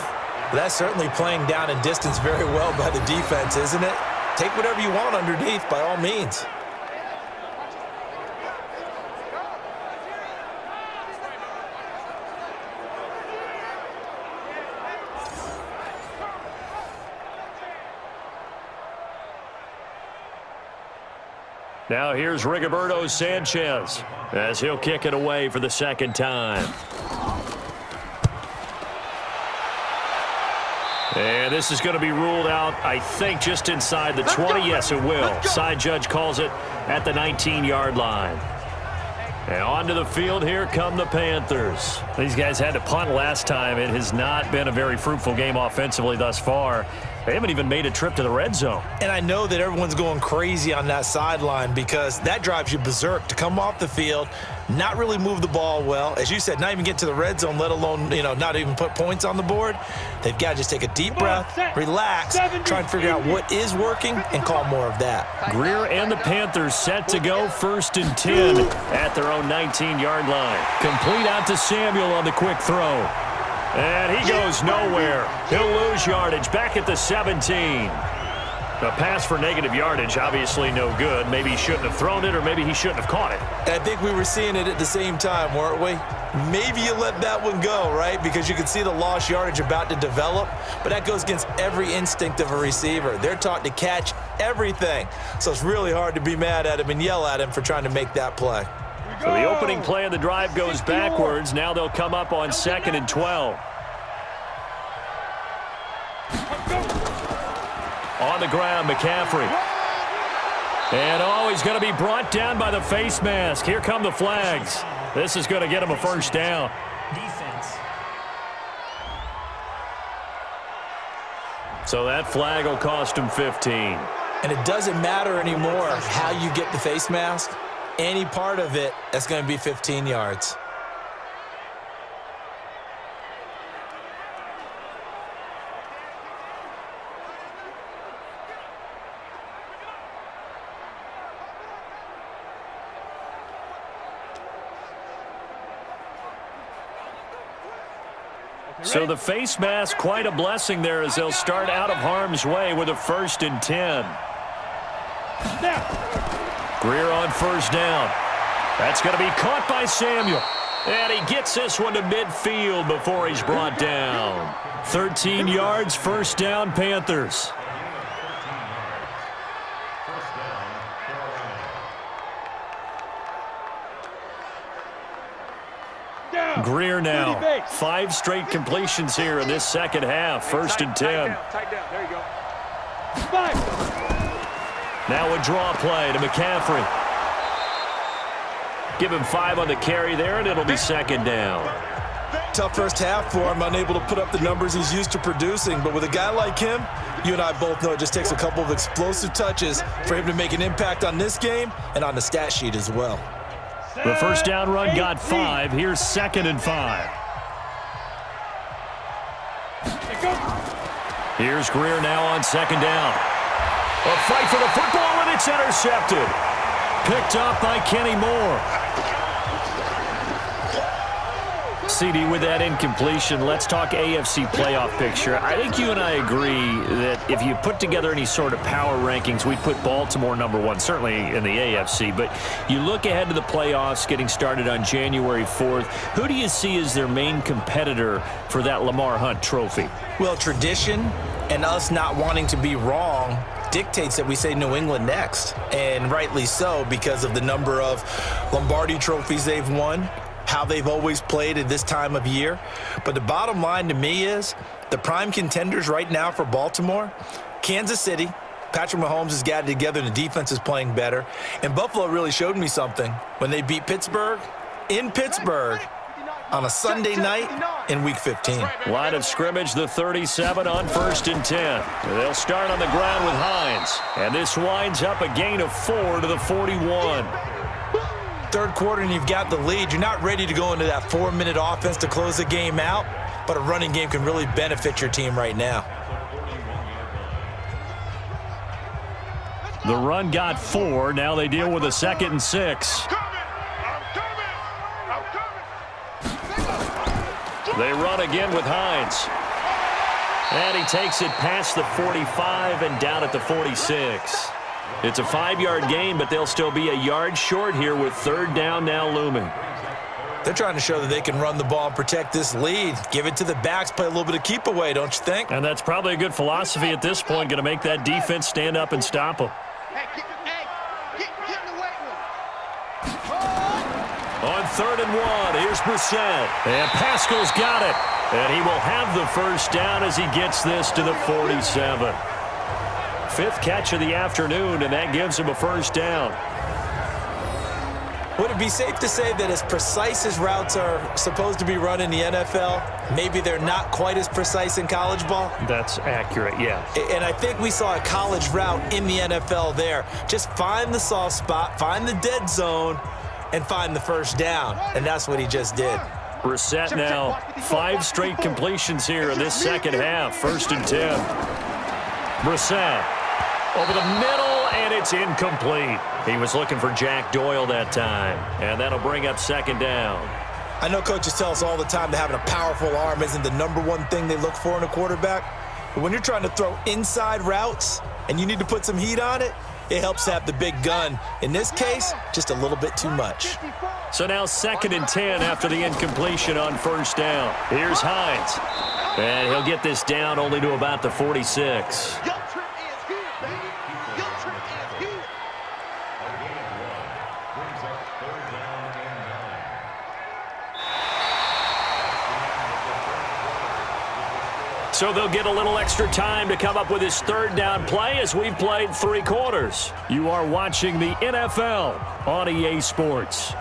That's certainly playing down in distance very well by the defense, isn't it? Take whatever you want underneath by all means. Now here's Rigoberto Sanchez as he'll kick it away for the 2nd time. And this is going to be ruled out, I think, just inside the 20. Yes, it will. Side judge calls it at the 19-yard line. And onto the field, here come the Panthers. These guys had to punt last time. It has not been a very fruitful game offensively thus far. They haven't even made a trip to the red zone. And I know that everyone's going crazy on that sideline because that drives you berserk to come off the field, not really move the ball well. As you said, not even get to the red zone, let alone, not even put points on the board. They've got to just take a deep breath, relax, try and figure out what is working, and call more of that. Greer and the Panthers set to go 1st and 10 at their own 19-yard line. Complete out to Samuel on the quick throw. And he goes nowhere. He'll lose yardage back at the 17. A pass for negative yardage, obviously no good. Maybe he shouldn't have thrown it, or maybe he shouldn't have caught it. I think we were seeing it at the same time, weren't we? Maybe you let that one go, right? Because you can see the lost yardage about to develop, but that goes against every instinct of a receiver. They're taught to catch everything, so it's really hard to be mad at him and yell at him for trying to make that play. So the opening play of the drive goes backwards. Now they'll come up on 2nd and 12. On the ground, McCaffrey. And he's going to be brought down by the face mask. Here come the flags. This is going to get him a 1st down. Defense. So that flag will cost him 15. And it doesn't matter anymore how you get the face mask. Any part of it, that's going to be 15 yards. So the face mask, quite a blessing there as they'll start out of harm's way with a 1st and 10. Greer on 1st down. That's going to be caught by Samuel. And he gets this one to midfield before he's brought down. 13 yards, 1st down, Panthers. Greer now. 5 straight completions here in this second half. 1st and 10. Tight down. There you go. Now a draw play to McCaffrey. Give him 5 on the carry there, and it'll be 2nd down. Tough first half for him, unable to put up the numbers he's used to producing. But with a guy like him, you and I both know it just takes a couple of explosive touches for him to make an impact on this game and on the stat sheet as well. The 1st down run got 5. Here's 2nd and 5. Here's Greer now on 2nd down. A fight for the football, and it's intercepted. Picked up by Kenny Moore. CD, with that incompletion, let's talk AFC playoff picture. I think you and I agree that if you put together any sort of power rankings, we'd put Baltimore number 1, certainly in the AFC. But you look ahead to the playoffs getting started on January 4th. Who do you see as their main competitor for that Lamar Hunt trophy? Well, tradition and us not wanting to be wrong dictates that we say New England next. And rightly so, because of the number of Lombardi trophies they've won, how they've always played at this time of year. But the bottom line to me is the prime contenders right now for Baltimore, Kansas City. Patrick Mahomes has got it together and the defense is playing better. And Buffalo really showed me something when they beat Pittsburgh in Pittsburgh on a Sunday night in Week 15. Line of scrimmage, the 37 on 1st and 10. They'll start on the ground with Hines. And this winds up a gain of 4 to the 41. Third quarter and you've got the lead. You're not ready to go into that 4-minute offense to close the game out, but a running game can really benefit your team right now. The run got 4. Now they deal with a 2nd and 6. They run again with Hines. And he takes it past the 45 and down at the 46. It's a 5-yard gain, but they'll still be a yard short here with 3rd down now looming. They're trying to show that they can run the ball and protect this lead. Give it to the backs, play a little bit of keep away, don't you think? And that's probably a good philosophy at this point, going to make that defense stand up and stop them. On 3rd and 1, here's Brissett. And Pascal's got it. And he will have the 1st down as he gets this to the 47. 5th catch of the afternoon, and that gives him a 1st down. Would it be safe to say that as precise as routes are supposed to be run in the NFL, maybe they're not quite as precise in college ball? That's accurate, yeah. And I think we saw a college route in the NFL there. Just find the soft spot, find the dead zone, and find the 1st down. And that's what he just did. Brissett now 5 straight completions here in this second half. 1st and 10. Brissett over the middle, and it's incomplete. He was looking for Jack Doyle that time, and that'll bring up 2nd down. I know coaches tell us all the time that having a powerful arm isn't the #1 thing they look for in a quarterback. But when you're trying to throw inside routes and you need to put some heat on it, it helps to have the big gun. In this case, just a little bit too much. So now 2nd and 10 after the incompletion on 1st down. Here's Hines. And he'll get this down only to about the 46. So they'll get a little extra time to come up with his 3rd down play as we've played 3 quarters. You are watching the NFL on EA Sports.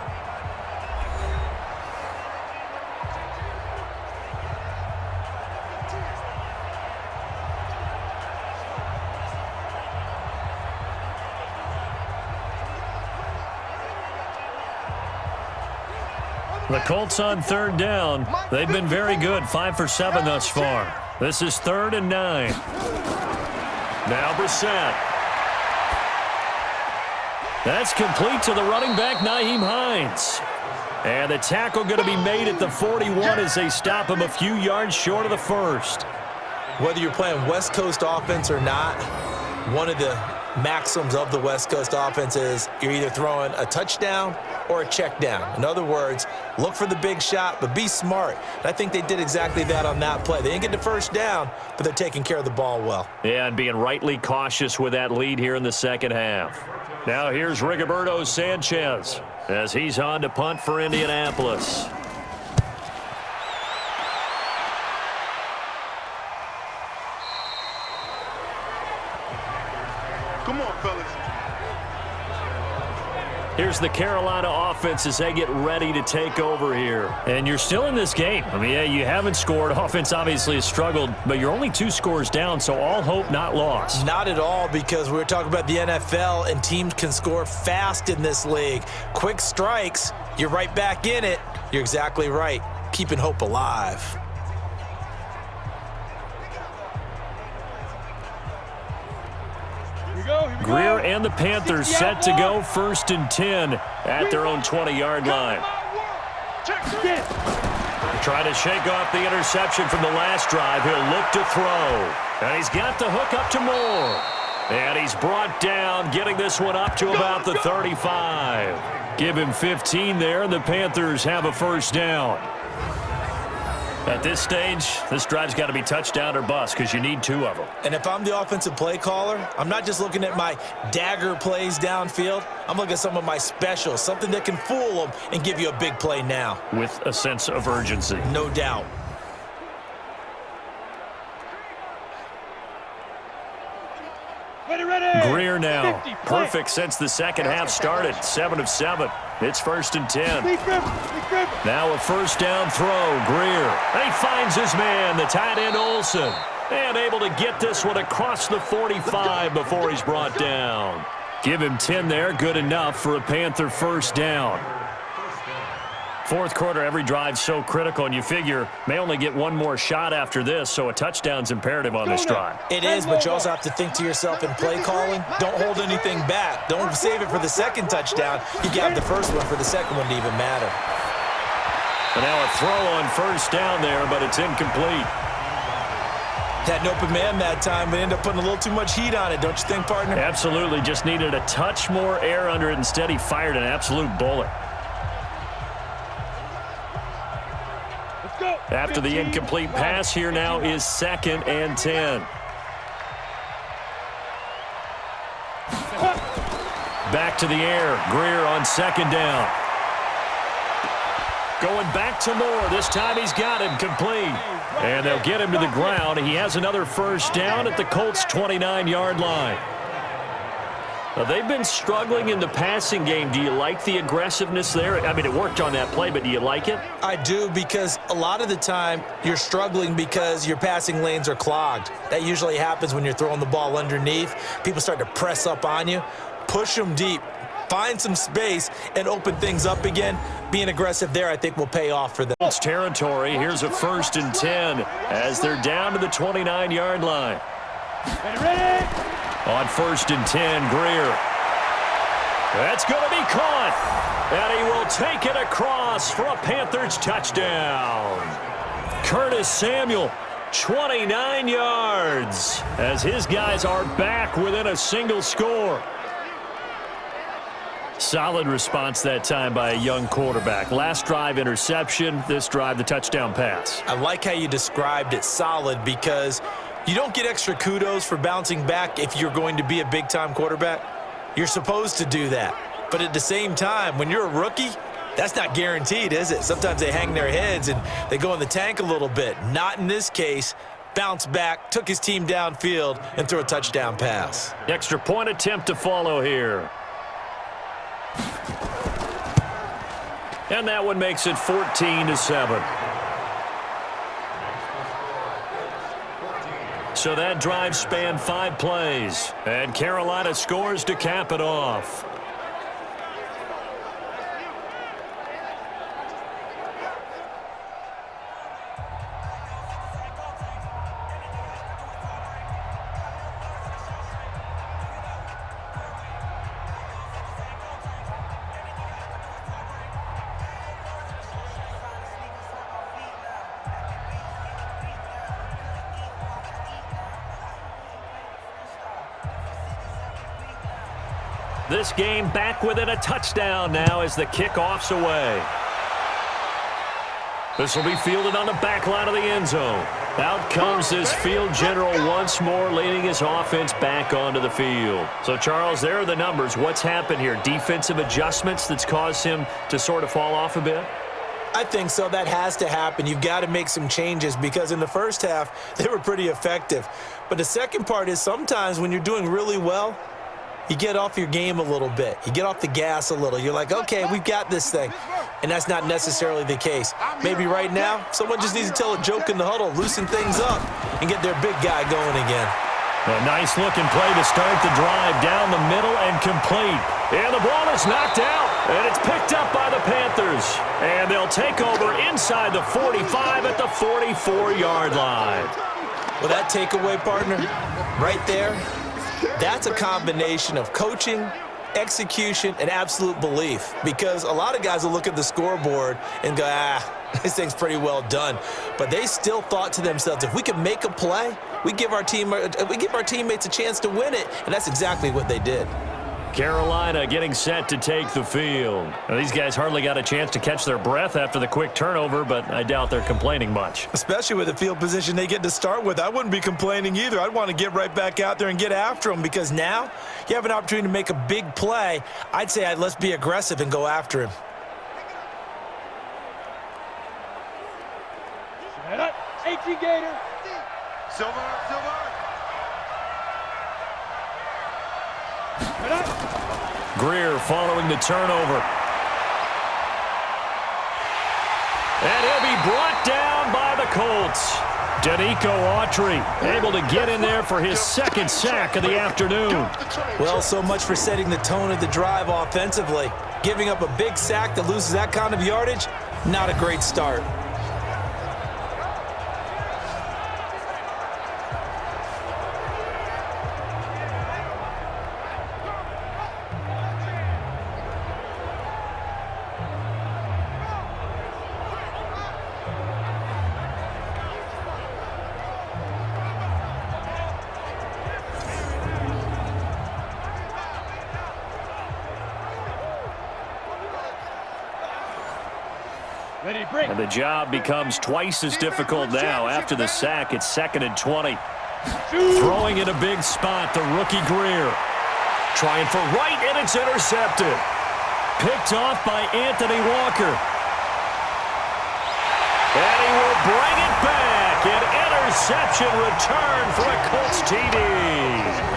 The Colts on third down. They've been very good, 5 for 7 thus far. This is 3rd and 9. Now Brissett. That's complete to the running back, Nyheim Hines. And the tackle going to be made at the 41 as they stop him a few yards short of the first. Whether you're playing West Coast offense or not, one of the maxims of the West Coast offense is you're either throwing a touchdown or a check down. In other words, look for the big shot, but be smart. And I think they did exactly that on that play. They didn't get the first down, but they're taking care of the ball well. Yeah, and being rightly cautious with that lead here in the second half. Now here's Rigoberto Sanchez as he's on to punt for Indianapolis. Come on, fellas. Here's the Carolina offense as they get ready to take over here. And you're still in this game. I mean, yeah, you haven't scored. Offense obviously has struggled, but you're only 2 scores down, so all hope not lost. Not at all, because we were talking about the NFL, and teams can score fast in this league. Quick strikes, you're right back in it. You're exactly right. Keeping hope alive. Greer and the Panthers set to go 1st and 10 at their own 20-yard line. Trying to shake off the interception from the last drive. He'll look to throw. And he's got the hook up to Moore. And he's brought down, getting this one up to about the 35. Give him 15 there, and the Panthers have a first down. At this stage, this drive's got to be touchdown or bust because you need 2 of them. And if I'm the offensive play caller, I'm not just looking at my dagger plays downfield. I'm looking at some of my specials, something that can fool them and give you a big play now. With a sense of urgency. No doubt. Greer now. Perfect since the second half started. 7 of 7. It's 1st and 10. Now a first down throw. Greer. And he finds his man, the tight end Olsen. And able to get this one across the 45 before he's brought down. Give him 10 there. Good enough for a Panther first down. 4th quarter, every drive so critical, and you figure may only get 1 more shot after this, so a touchdown's imperative on this drive. It is, but you also have to think to yourself in play calling, don't hold anything back. Don't save it for the second touchdown. You can have the first one for the second one to even matter. And now a throw on first down there, but it's incomplete. Had an open man that time, but ended up putting a little too much heat on it, don't you think, partner? Absolutely, just needed a touch more air under it. Instead, he fired an absolute bullet. After the incomplete pass, here now is 2nd and 10. Back to the air. Greer on 2nd down. Going back to Moore. This time he's got him complete. And they'll get him to the ground. He has another first down at the Colts' 29-yard line. Now, they've been struggling in the passing game. Do you like the aggressiveness there? I mean, it worked on that play, but do you like it? I do, because a lot of the time you're struggling because your passing lanes are clogged. That usually happens when you're throwing the ball underneath. People start to press up on you. Push them deep. Find some space and open things up again. Being aggressive there, I think, will pay off for them. It's territory. Here's a 1st and 10 as they're down to the 29-yard line. Ready? On 1st and 10, Greer. That's going to be caught. And he will take it across for a Panthers touchdown. Curtis Samuel, 29 yards, as his guys are back within a single score. Solid response that time by a young quarterback. Last drive, interception. This drive, the touchdown pass. I like how you described it, solid, because you don't get extra kudos for bouncing back if you're going to be a big-time quarterback. You're supposed to do that. But at the same time, when you're a rookie, that's not guaranteed, is it? Sometimes they hang their heads and they go in the tank a little bit. Not in this case. Bounce back, took his team downfield, and threw a touchdown pass. Extra point attempt to follow here. And that one makes it 14-7. So that drive spanned 5 plays, and Carolina scores to cap it off. This game back within a touchdown now as the kickoff's away. This will be fielded on the back line of the end zone. Out comes this field general once more, leading his offense back onto the field. So, Charles, there are the numbers. What's happened here? Defensive adjustments that's caused him to sort of fall off a bit? I think so. That has to happen. You've got to make some changes because in the first half, they were pretty effective. But the second part is sometimes when you're doing really well, you get off your game a little bit. You get off the gas a little. You're like, okay, we've got this thing. And that's not necessarily the case. Maybe right now, someone just needs to tell a joke in the huddle, loosen things up, and get their big guy going again. A nice-looking play to start the drive down the middle and complete. And the ball is knocked out, and it's picked up by the Panthers. And they'll take over inside the 45 at the 44-yard line. Well, that takeaway, partner, right there, that's a combination of coaching, execution, and absolute belief. Because a lot of guys will look at the scoreboard and go, this thing's pretty well done. But they still thought to themselves, if we can make a play, we give our teammates a chance to win it. And that's exactly what they did. Carolina getting set to take the field. Now, these guys hardly got a chance to catch their breath after the quick turnover, but I doubt they're complaining much. Especially with the field position they get to start with. I wouldn't be complaining either. I'd want to get right back out there and get after them because now you have an opportunity to make a big play. I'd say let's be aggressive and go after him. Head up, 18 Gator. Silver. Head up. Greer following the turnover. And he'll be brought down by the Colts. Danico Autry able to get in there for his second sack of the afternoon. Well, so much for setting the tone of the drive offensively. Giving up a big sack that loses that kind of yardage, not a great start. And the job becomes twice as difficult now. After the sack, it's 2nd and 20. Throwing in a big spot, the rookie Greer. Trying for right, and it's intercepted. Picked off by Anthony Walker. And he will bring it back. An interception return for a Colts TD.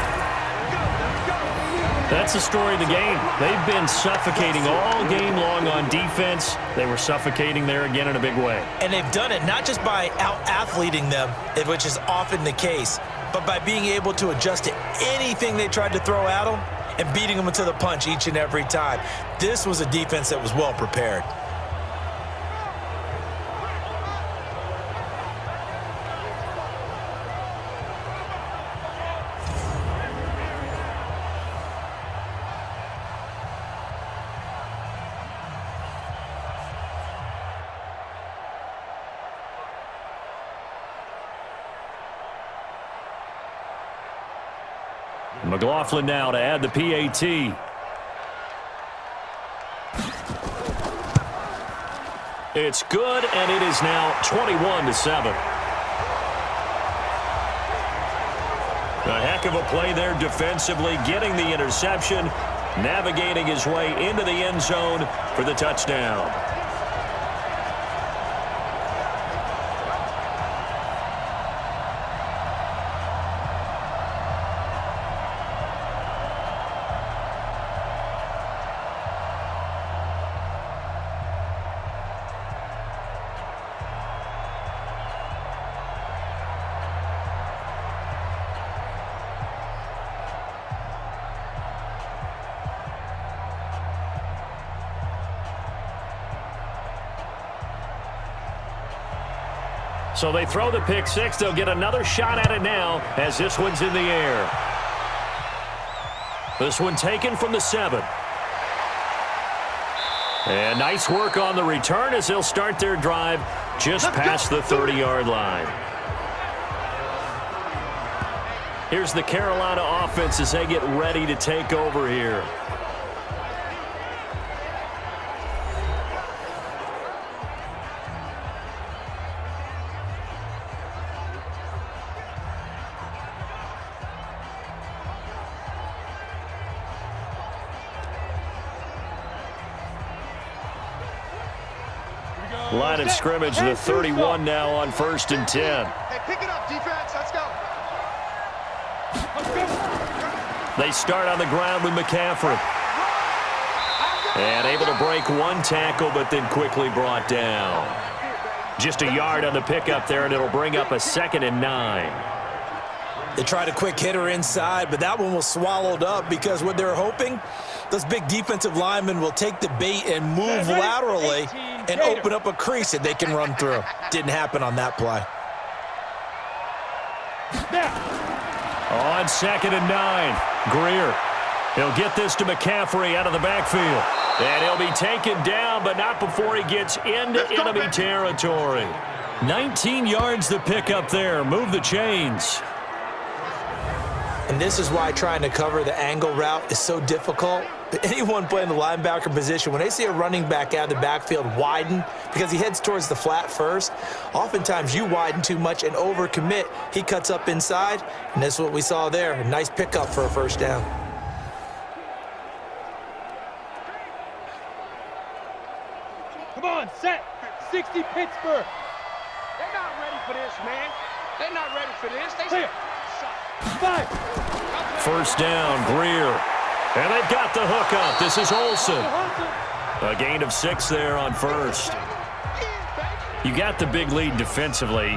That's the story of the game. They've been suffocating all game long on defense. They were suffocating there again in a big way. And they've done it not just by out-athleting them, which is often the case, but by being able to adjust to anything they tried to throw at them and beating them to the punch each and every time. This was a defense that was well prepared. McLaughlin now to add the PAT. It's good, and it is now 21-7. A heck of a play there defensively, getting the interception, navigating his way into the end zone for the touchdown. So they throw the pick six. They'll get another shot at it now as this one's in the air. This one taken from the 7. And nice work on the return as they'll start their drive just past the 30-yard line. Here's the Carolina offense as they get ready to take over here. Line of scrimmage to the 31 now on 1st and 10. Hey, pick it up, defense. Let's go. They start on the ground with McCaffrey. And able to break one tackle, but then quickly brought down. Just a yard on the pickup there, and it'll bring up a 2nd and 9. They tried a quick hitter inside, but that one was swallowed up because what they're hoping, those big defensive linemen will take the bait and move laterally and open up a crease that they can run through. Didn't happen on that play. On 2nd and 9, Greer. He'll get this to McCaffrey out of the backfield. And he'll be taken down, but not before he gets into enemy territory. 19 yards to pick up there. Move the chains. And this is why trying to cover the angle route is so difficult. Anyone playing the linebacker position, when they see a running back out of the backfield widen because he heads towards the flat first, oftentimes you widen too much and overcommit. He cuts up inside, and that's what we saw there. A nice pickup for a 1st down. Come on, set. 60 Pittsburgh. They're not ready for this, man. They're not ready for this. They 5. 1st down, Greer. And they've got the hook up. This is Olsen. A gain of 6 there on 1st. You got the big lead defensively.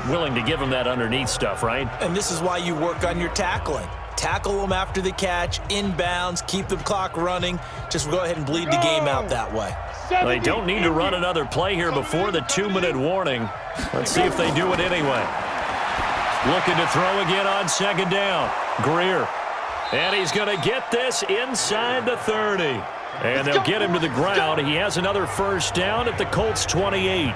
Willing to give them that underneath stuff, right? And this is why you work on your tackling. Tackle them after the catch, inbounds, keep the clock running. Just go ahead and bleed the game out that way. They don't need to run another play here before the 2-minute warning. Let's see if they do it anyway. Looking to throw again on 2nd down. Greer. And he's going to get this inside the 30. And they'll get him to the ground. He has another 1st down at the Colts 28.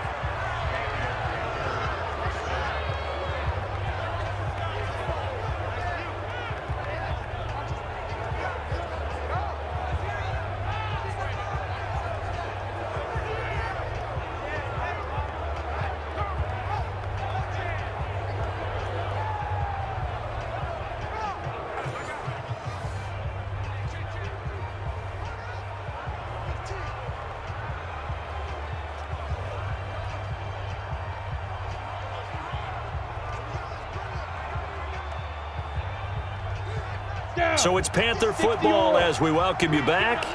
So it's Panther football as we welcome you back.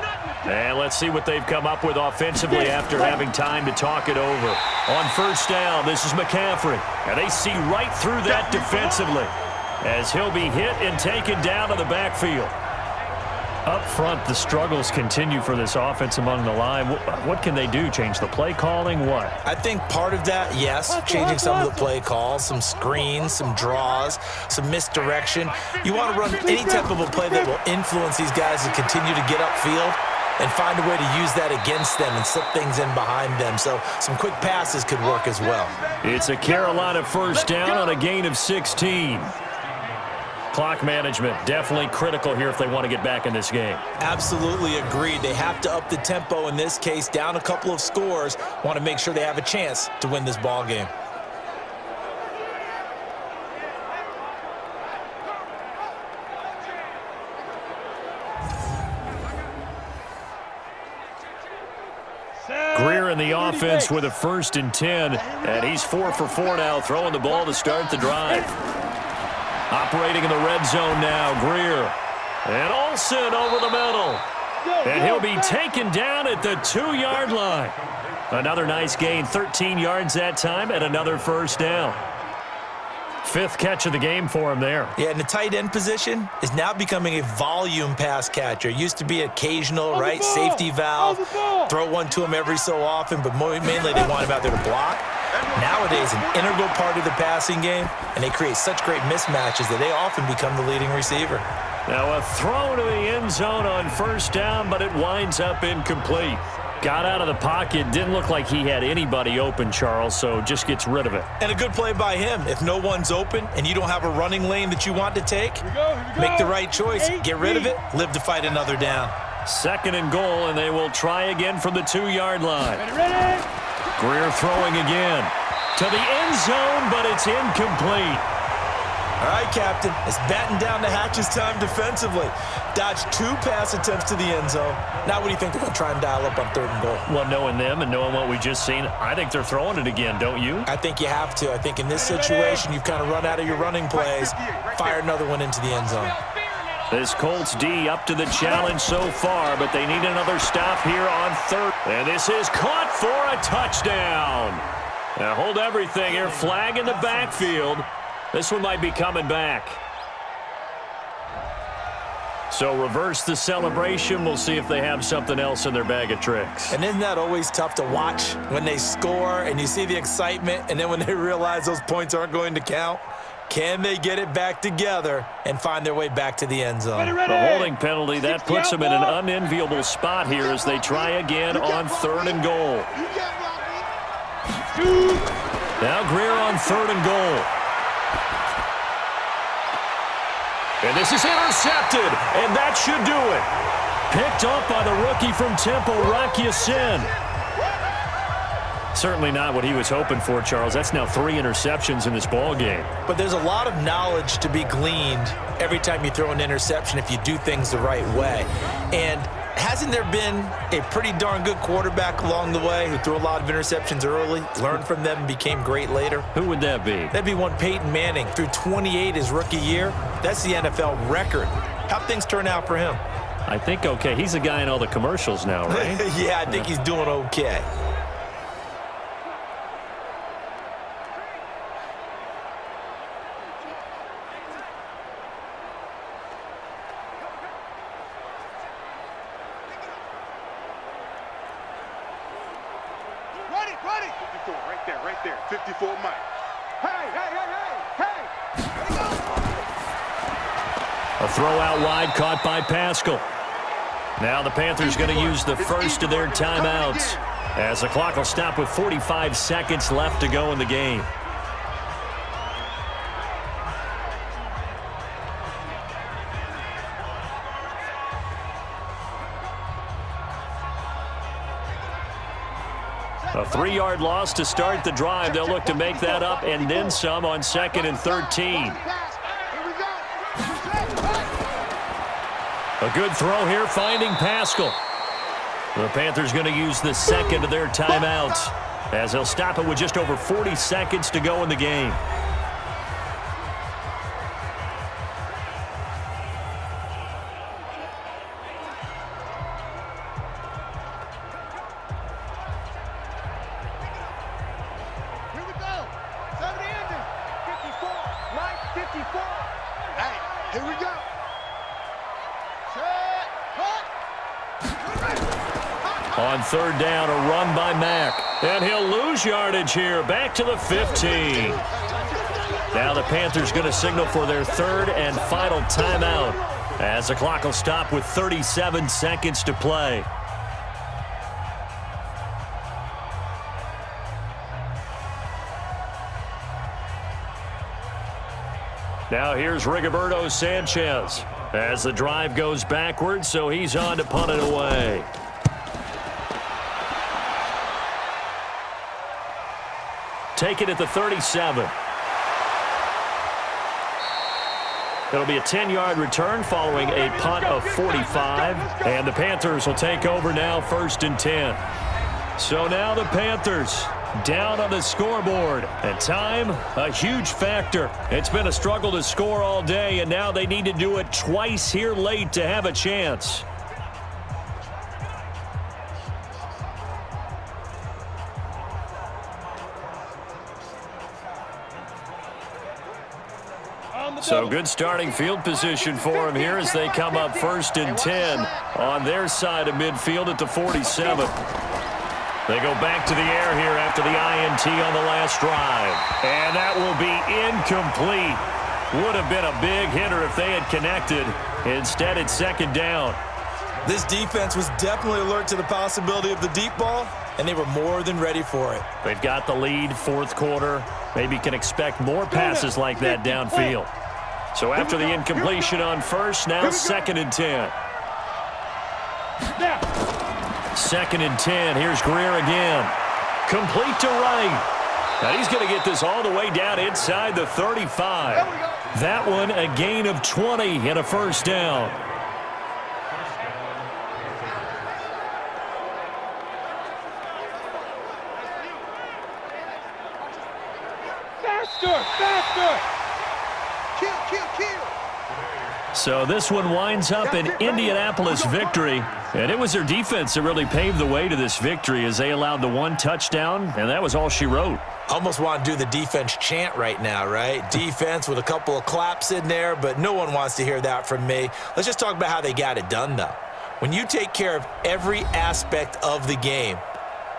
And let's see what they've come up with offensively after having time to talk it over. On 1st down, this is McCaffrey. And they see right through that defensively as he'll be hit and taken down to the backfield. Up front, the struggles continue for this offense among the line. What can they do? Change the play calling? What? I think part of that, yes, changing some of the play calls, some screens, some draws, some misdirection. You want to run any type of a play that will influence these guys to continue to get upfield and find a way to use that against them and slip things in behind them. So some quick passes could work as well. It's a Carolina 1st down on a gain of 16. Clock management definitely critical here if they want to get back in this game. Absolutely agreed. They have to up the tempo in this case, down a couple of scores. Want to make sure they have a chance to win this ball game. Greer in the offense with a 1st and 10, and he's 4 for 4 now, throwing the ball to start the drive. Operating in the red zone now, Greer. And Olsen over the middle. And he'll be taken down at the 2-yard line. Another nice gain, 13 yards that time, and another 1st down. 5th catch of the game for him there. Yeah, and the tight end position is now becoming a volume pass catcher. It used to be occasional, right? Safety valve. Throw one to him every so often, but mainly they want him out there to block. Nowadays, an integral part of the passing game, and they create such great mismatches that they often become the leading receiver. Now a throw to the end zone on 1st down, but it winds up incomplete. Got out of the pocket, didn't look like he had anybody open, Charles, so just gets rid of it. And a good play by him. If no one's open and you don't have a running lane that you want to take, make the right choice, get rid of it, live to fight another down. 2nd and goal, and they will try again from the 2-yard line. Greer throwing again to the end zone, but it's incomplete. All right, Captain, it's batten down the hatches time defensively. Dodged 2 pass attempts to the end zone. Now what do you think they're going to try and dial up on 3rd and goal? Well, knowing them and knowing what we just seen, I think they're throwing it again, don't you? I think you have to. I think in this situation, you've kind of run out of your running plays. Fire another one into the end zone. This Colts D up to the challenge so far, but they need another stop here on 3rd. And this is caught for a touchdown. Now hold everything here. Flag in the backfield. This one might be coming back. So reverse the celebration. We'll see if they have something else in their bag of tricks. And isn't that always tough to watch when they score and you see the excitement, and then when they realize those points aren't going to count? Can they get it back together and find their way back to the end zone? The holding penalty, that puts them in an unenviable spot here as they try again on 3rd and goal. Now Greer on 3rd and goal. And this is intercepted, and that should do it. Picked up by the rookie from Temple, Rocky Sin. Certainly not what he was hoping for, Charles. That's now 3 interceptions in this ball game. But there's a lot of knowledge to be gleaned every time you throw an interception if you do things the right way. And hasn't there been a pretty darn good quarterback along the way who threw a lot of interceptions early, learned from them, and became great later? Who would that be? That'd be one Peyton Manning. Threw 28 his rookie year. That's the NFL record. How'd things turn out for him? I think okay. He's the guy in all the commercials now, right? Yeah, I think he's doing okay. Ready. 54, right there. 54, Mike. Hey. A throw out wide caught by Pascal. Now the Panthers going to use the first of their timeouts as the clock will stop with 45 seconds left to go in the game. A 3-yard loss to start the drive. They'll look to make that up and then some on 2nd and 13. A good throw here, finding Pascal. The Panthers going to use the second of their timeouts as they'll stop it with just over 40 seconds to go in the game. On 3rd down, a run by Mack. And he'll lose yardage here. Back to the 15. Now the Panthers going to signal for their 3rd and final timeout as the clock will stop with 37 seconds to play. Now here's Rigoberto Sanchez as the drive goes backwards, so he's on to punt it away. Take it at the 37. It'll be a 10-yard return following a punt of 45. And the Panthers will take over now 1st and 10. So now the Panthers down on the scoreboard. And time, a huge factor. It's been a struggle to score all day, and now they need to do it twice here late to have a chance. So good starting field position for them here as they come up 1st and 10 on their side of midfield at the 47. They go back to the air here after the INT on the last drive. And that will be incomplete. Would have been a big hitter if they had connected. Instead, it's 2nd down. This defense was definitely alert to the possibility of the deep ball, and they were more than ready for it. They've got the lead, 4th quarter. Maybe can expect more passes like that downfield. So after the incompletion on 1st, now 2nd and 10. 2nd and 10. Here's Greer again. Complete to right. Now he's going to get this all the way down inside the 35. That one a gain of 20 and a first down. Faster! Faster! Kill! So this one winds up an Indianapolis victory. And it was their defense that really paved the way to this victory as they allowed the one touchdown, and that was all she wrote. Almost want to do the defense chant right now, right? Defense with a couple of claps in there, but no one wants to hear that from me. Let's just talk about how they got it done, though. When you take care of every aspect of the game,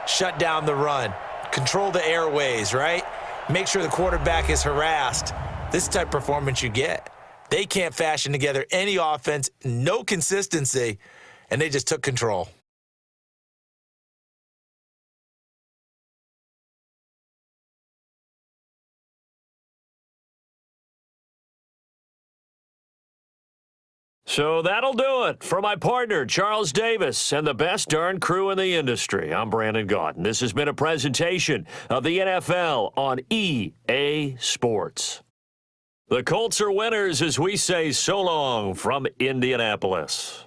shut down the run, control the airways, right? Make sure the quarterback is harassed. This is the type of performance you get. They can't fashion together any offense, no consistency, and they just took control. So that'll do it for my partner, Charles Davis, and the best darn crew in the industry. I'm Brandon Gaudin. This has been a presentation of the NFL on EA Sports. The Colts are winners as we say so long from Indianapolis.